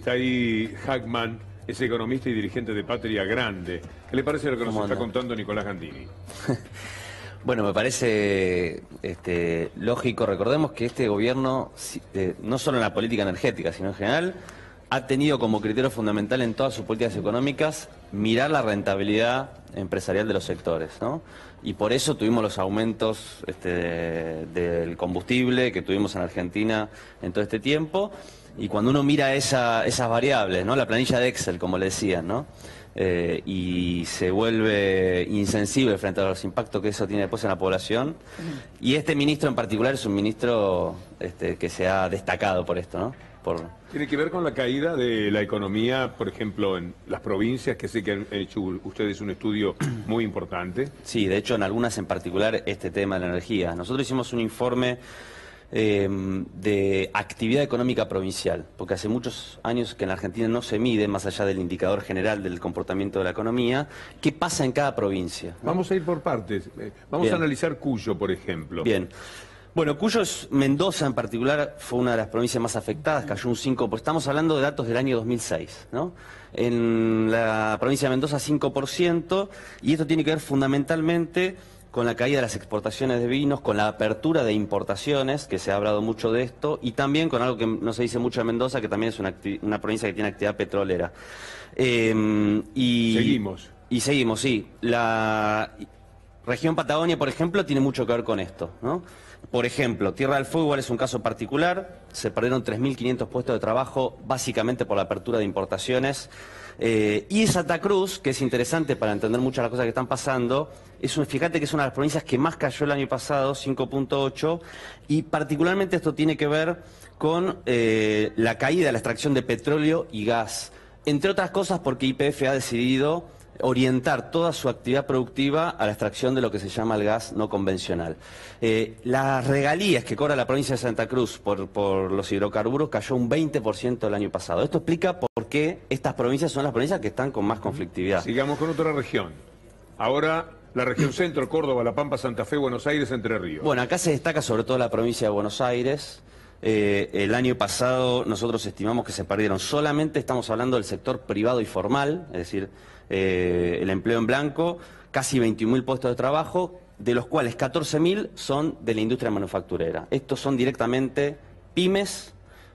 Está ahí Hackman, es economista y dirigente de Patria Grande. ¿Qué le parece lo que nos está contando Nicolás Gandini? Bueno, me parece lógico. Recordemos que este gobierno, no solo en la política energética, sino en general, ha tenido como criterio fundamental en todas sus políticas económicas mirar la rentabilidad empresarial de los sectores, ¿no? Y por eso tuvimos los aumentos del combustible que tuvimos en Argentina en todo este tiempo. Y cuando uno mira esas variables, ¿no? La planilla de Excel, como le decían, ¿no? Y se vuelve insensible frente a los impactos que eso tiene después en la población. Y este ministro en particular es un ministro que se ha destacado por esto, ¿no? Tiene que ver con la caída de la economía, por ejemplo, en las provincias, que sé que han hecho ustedes un estudio muy importante. Sí, de hecho en algunas en particular este tema de la energía. Nosotros hicimos un informe de actividad económica provincial, porque hace muchos años que en la Argentina no se mide, más allá del indicador general del comportamiento de la economía, qué pasa en cada provincia, ¿no? Vamos a ir por partes. Vamos a analizar Cuyo, por ejemplo. Bien. Bueno, Cuyo, Mendoza en particular, fue una de las provincias más afectadas, cayó un 5%, estamos hablando de datos del año 2006, ¿no? En la provincia de Mendoza 5%, y esto tiene que ver fundamentalmente con la caída de las exportaciones de vinos, con la apertura de importaciones, que se ha hablado mucho de esto, y también con algo que no se dice mucho de Mendoza, que también es una provincia que tiene actividad petrolera. Seguimos. Y seguimos, sí. La región Patagonia, por ejemplo, tiene mucho que ver con esto, ¿no? Por ejemplo, Tierra del Fuego igual es un caso particular, se perdieron 3.500 puestos de trabajo básicamente por la apertura de importaciones. Y Santa Cruz, que es interesante para entender muchas de las cosas que están pasando, fíjate que es una de las provincias que más cayó el año pasado, 5.8, y particularmente esto tiene que ver con la caída de la extracción de petróleo y gas, entre otras cosas porque YPF ha decidido orientar toda su actividad productiva a la extracción de lo que se llama el gas no convencional. Las regalías que cobra la provincia de Santa Cruz por los hidrocarburos cayó un 20% el año pasado. Esto explica por qué estas provincias son las provincias que están con más conflictividad. Sigamos con otra región. Ahora la región centro, Córdoba, La Pampa, Santa Fe, Buenos Aires, Entre Ríos. Bueno, acá se destaca sobre todo la provincia de Buenos Aires. El año pasado nosotros estimamos que se perdieron solamente, estamos hablando del sector privado y formal, es decir, el empleo en blanco, casi 21.000 puestos de trabajo, de los cuales 14.000 son de la industria manufacturera. Estos son directamente pymes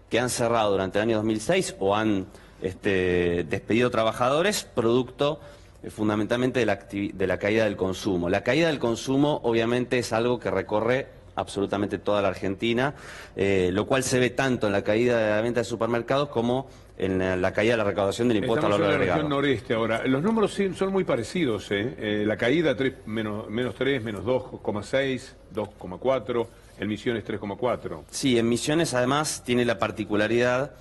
que han cerrado durante el año 2006 o han despedido trabajadores, producto fundamentalmente de la caída del consumo. La caída del consumo obviamente es algo que recorre absolutamente toda la Argentina, lo cual se ve tanto en la caída de la venta de supermercados como en la caída de la recaudación del impuesto al valor agregado. Estamos en la región noreste ahora. Los números sí son muy parecidos, ¿eh? La caída menos 3, menos 2,6, 2,4, en Misiones 3,4. Sí, en Misiones además tiene la particularidad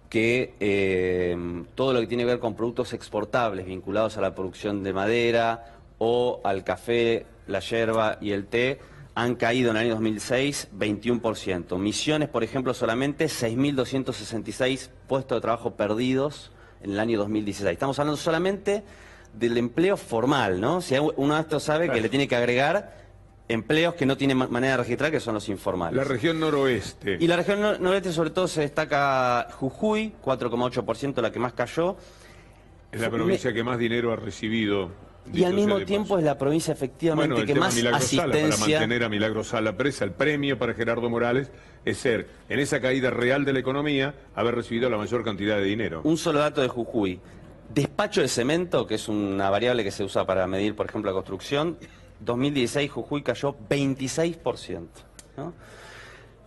que todo lo que tiene que ver con productos exportables vinculados a la producción de madera o al café, la yerba y el té han caído en el año 2006 21%. Misiones, por ejemplo, solamente 6.266 puestos de trabajo perdidos en el año 2016. Estamos hablando solamente del empleo formal, ¿no? Si uno de estos sabe que le tiene que agregar empleos que no tienen manera de registrar, que son los informales. La región noroeste. Y la región noroeste sobre todo se destaca Jujuy, 4,8%, la que más cayó. Es la provincia que más dinero ha recibido. Y al mismo tiempo es la provincia efectivamente que más asistencia... Para mantener a Milagro Sala presa, el premio para Gerardo Morales es ser, en esa caída real de la economía, haber recibido la mayor cantidad de dinero. Un solo dato de Jujuy. Despacho de cemento, que es una variable que se usa para medir, por ejemplo, la construcción, 2016 Jujuy cayó 26%, ¿no?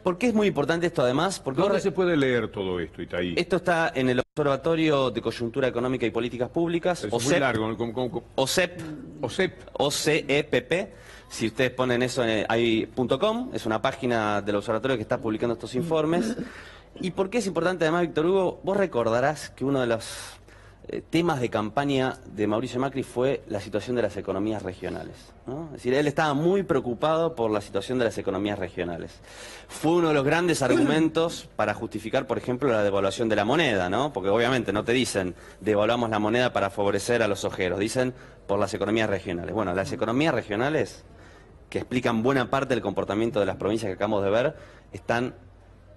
¿Por qué es muy importante esto además? Porque ¿Dónde se puede leer todo esto, Itaí? Esto está en el Observatorio de Coyuntura Económica y Políticas Públicas, es muy largo. OCEP. Si ustedes ponen eso en .com, es una página del observatorio que está publicando estos informes. ¿Y por qué es importante además, Víctor Hugo? Vos recordarás que uno de los temas de campaña de Mauricio Macri fue la situación de las economías regionales, ¿no? Es decir, él estaba muy preocupado por la situación de las economías regionales. Fue uno de los grandes argumentos para justificar, por ejemplo, la devaluación de la moneda, ¿no? Porque obviamente no te dicen devaluamos la moneda para favorecer a los ojeros, dicen por las economías regionales. Bueno, las economías regionales, que explican buena parte del comportamiento de las provincias que acabamos de ver, están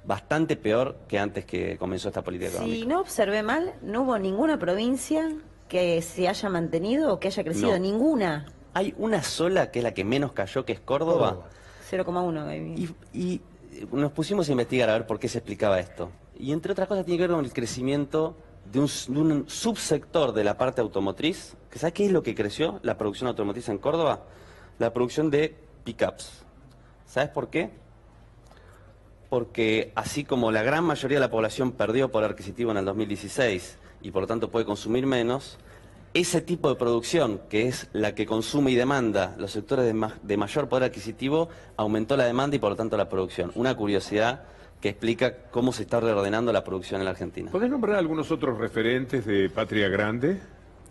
bastante peor que antes que comenzó esta política económica. Si no observé mal, no hubo ninguna provincia que se haya mantenido o que haya crecido, No. ninguna. Hay una sola que es la que menos cayó, que es Córdoba. 0,1, baby. Y nos pusimos a investigar a ver por qué se explicaba esto. Y entre otras cosas tiene que ver con el crecimiento de un subsector de la parte automotriz. ¿Sabes qué es lo que creció la producción automotriz en Córdoba? La producción de pickups. ¿Sabes por qué? Porque así como la gran mayoría de la población perdió poder adquisitivo en el 2016 y por lo tanto puede consumir menos, ese tipo de producción, que es la que consume y demanda los sectores de mayor poder adquisitivo, aumentó la demanda y por lo tanto la producción. Una curiosidad que explica cómo se está reordenando la producción en la Argentina. ¿Podés nombrar algunos otros referentes de Patria Grande?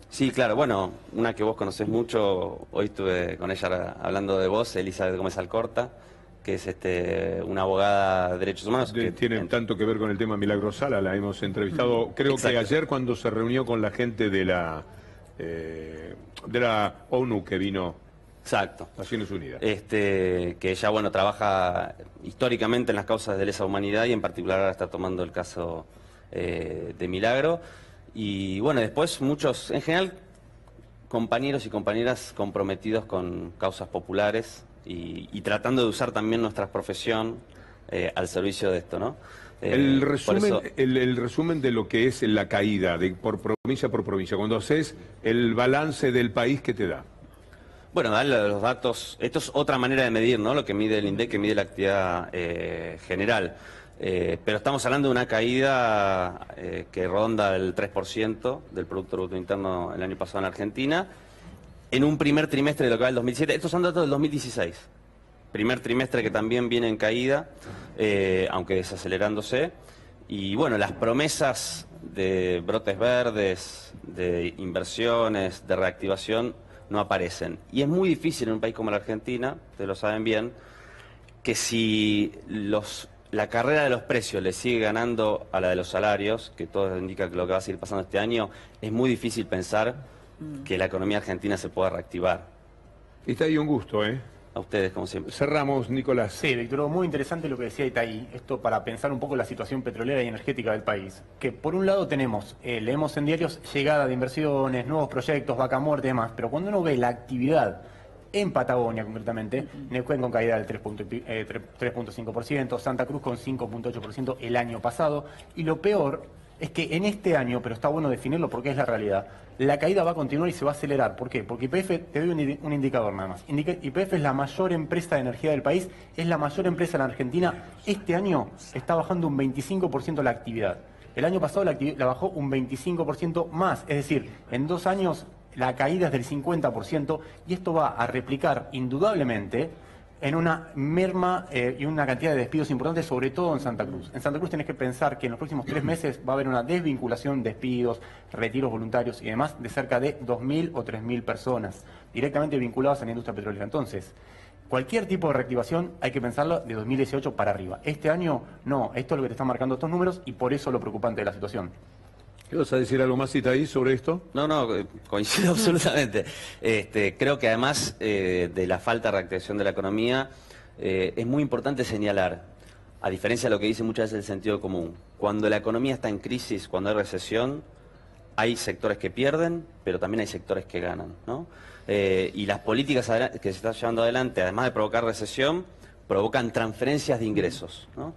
Sí, claro. Bueno, una que vos conocés mucho, hoy estuve con ella hablando de vos, Elizabeth Gómez Alcorta, que es una abogada de derechos humanos. Que tiene tanto que ver con el tema Milagro Sala, la hemos entrevistado, creo Exacto. que ayer cuando se reunió con la gente de la ONU que vino, Exacto. Naciones Unidas. Que ella, bueno, trabaja históricamente en las causas de lesa humanidad y en particular ahora está tomando el caso de Milagro. Y bueno, después muchos, en general, compañeros y compañeras comprometidos con causas populares y tratando de usar también nuestra profesión al servicio de esto, ¿no? El resumen, eso... el resumen de lo que es la caída por provincia, cuando haces el balance del país que te da. Bueno, darle los datos, esto es otra manera de medir, ¿no? Lo que mide el INDEC, que mide la actividad general. Pero estamos hablando de una caída que ronda el 3% del Producto Bruto Interno el año pasado en Argentina, en un primer trimestre de lo que va del 2007. Estos son datos del 2016. Primer trimestre que también viene en caída, aunque desacelerándose. Y bueno, las promesas de brotes verdes, de inversiones, de reactivación, no aparecen. Y es muy difícil en un país como la Argentina, ustedes lo saben bien, que si la carrera de los precios le sigue ganando a la de los salarios, que todo indica que lo que va a seguir pasando este año, es muy difícil pensar que la economía argentina se pueda reactivar. Y está ahí un gusto, ¿eh? A ustedes, como siempre. Cerramos, Nicolás. Sí, Víctor, muy interesante lo que decía Itaí, esto para pensar un poco la situación petrolera y energética del país. Que por un lado tenemos, leemos en diarios, llegada de inversiones, nuevos proyectos, vaca muerta y demás, pero cuando uno ve la actividad en Patagonia concretamente, Neuquén con caída del 3.5%, Santa Cruz con 5.8% el año pasado, y lo peor es que en este año, pero está bueno definirlo porque es la realidad, la caída va a continuar y se va a acelerar. ¿Por qué? Porque YPF, te doy un indicador nada más. YPF es la mayor empresa de energía del país, es la mayor empresa en la Argentina. Este año está bajando un 25% la actividad. El año pasado la bajó un 25% más, es decir, en 2 años la caída es del 50% y esto va a replicar indudablemente en una merma y una cantidad de despidos importantes, sobre todo en Santa Cruz. En Santa Cruz tenés que pensar que en los próximos 3 meses va a haber una desvinculación, despidos, retiros voluntarios y demás de cerca de 2.000 o 3.000 personas directamente vinculadas a la industria petrolera. Entonces, cualquier tipo de reactivación hay que pensarlo de 2018 para arriba. Este año no, esto es lo que te están marcando estos números y por eso lo preocupante de la situación. ¿Qué vas a decir algo más, Itaí, sobre esto? No, coincido absolutamente. Creo que además de la falta de reactivación de la economía, es muy importante señalar, a diferencia de lo que dice muchas veces el sentido común, cuando la economía está en crisis, cuando hay recesión, hay sectores que pierden, pero también hay sectores que ganan, ¿no? Y las políticas que se están llevando adelante, además de provocar recesión, provocan transferencias de ingresos, ¿no?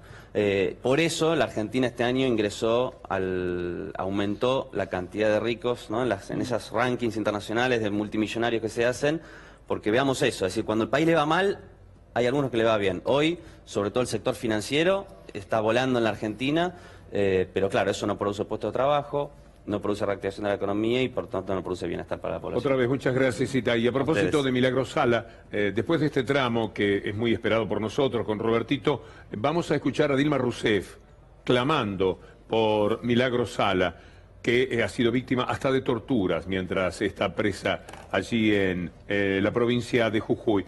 Por eso la Argentina este año aumentó la cantidad de ricos, ¿no? en esos rankings internacionales de multimillonarios que se hacen, porque veamos eso, es decir, cuando el país le va mal, hay algunos que le va bien. Hoy, sobre todo el sector financiero, está volando en la Argentina, pero claro, eso no produce puestos de trabajo, no produce reactivación de la economía y por tanto no produce bienestar para la población. Otra vez, muchas gracias, Itaí. A propósito de Milagro Sala, después de este tramo que es muy esperado por nosotros con Robertito, vamos a escuchar a Dilma Rousseff clamando por Milagro Sala, que ha sido víctima hasta de torturas mientras está presa allí en la provincia de Jujuy.